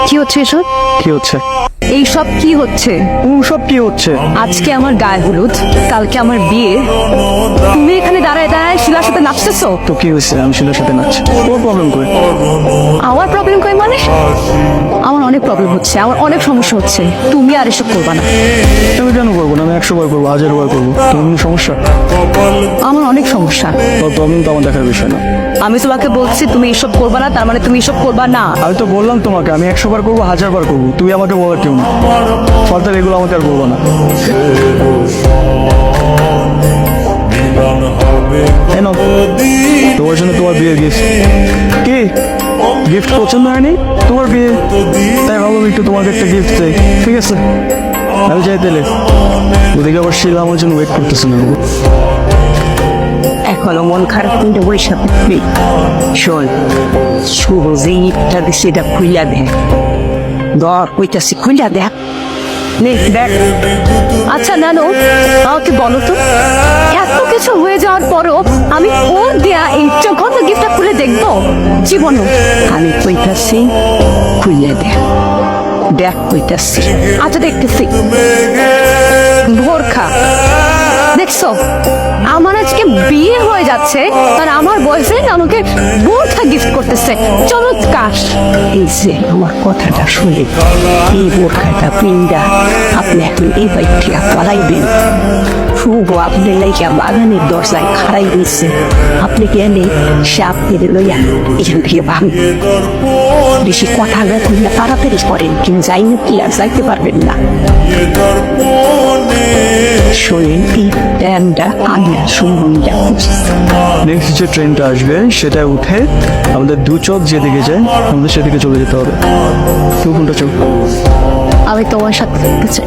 কি হচ্ছে এসব? কি হচ্ছে? এইসব কি হচ্ছে? সব কি হচ্ছে? আজকে আমার গায়ে হলুদ, কালকে আমার বিয়ে, তুমি এখানে দাঁড়ায় দাঁড়ায় শিলার সাথে নাচতেছো। তো কি হয়েছে? আমি শিলার সাথে নাচছি, তোমার প্রবলেম করে? আমার প্রবলেম কই মানে? আমার অনেক প্রবলেম হচ্ছে, আমার অনেক সমস্যা হচ্ছে। তুমি আর এসব করবা না। আমি কেন করবো না? আমি 100 বার করবো, 1000 বার করবো। তোমার কোনো সমস্যা? আমার অনেক সমস্যা। তোর প্রবলেম তো আমার দেখার বিষয় না। আমি তোমাকে বলছি তুমি এসব করবা না, তার মানে তুমি এসব করবা না। আমি তো বললাম তোমাকে আমি 100 বার করবো, 1000 বার করবো। তুই আমাকে বলার কেউ না। ফার্দার এগুলো আমাকে আর বলবো না। এই নাও, তোমার জন্য তোমার বিয়ের গিফট। কি গিফট পছন্দ হয়নি? তোমার বিয়ে, তাই ভাবলাম একটু তোমাকে একটা গিফট দেই। ঠিক আছে, আমি যাই তাহলে। ওদিকে আবার শিলা আমার জন্য ওয়েট করতেছে না। এখনো মন খারাপ কিন্তু বৈশা থাকবি। শোন, শুভ যে ইটটা দিছে এটা খুইলা দেখ। দর কইতাছি খুইলা দেখ। নে দেখ। আচ্ছা নানু, আমাকে বলো তো, এত কিছু হয়ে যাওয়ার পরও আমি ওর দেয়া এই চকত গিফটটা খুলে দেখবো জীবনে? আমি কইতাছি খুইলা দেখ। দেখ কইতাছি। আচ্ছা দেখতেছি। ভোরখা, দেখছো আমার আজকে বিয়ে হয়ে যাচ্ছে আর আমার বয়ফ্রেন্ড আমাকে বোরখা গিফট করতেছে। চমৎকার। এই যে আমার কথাটা শুনে এই বোরখাটা পিন্ডা আপনি এখন এই বাইকটা পালাইবেন। শুভ আপনি লাইকা বাগানের দরজায় খাড়াই দিচ্ছে। আপনি গেলে সে আপনি লইয়া এখান থেকে ভাঙ। বেশি কথা না কইলে তাড়াতাড়ি করেন, কিন্তু যাইনি কি আর যাইতে পারবেন না। শোনেন এই ট্যানটা আমি আর শুনবো। নেক্সট যে ট্রেনটা আসবে সেটা উঠে আমাদের দু চোখ যেদিকে যায় আমাদের সেদিকে চলে যেতে হবে। তুই কোনটা চোখ? আমি তোমার সাথে থাকতে চাই।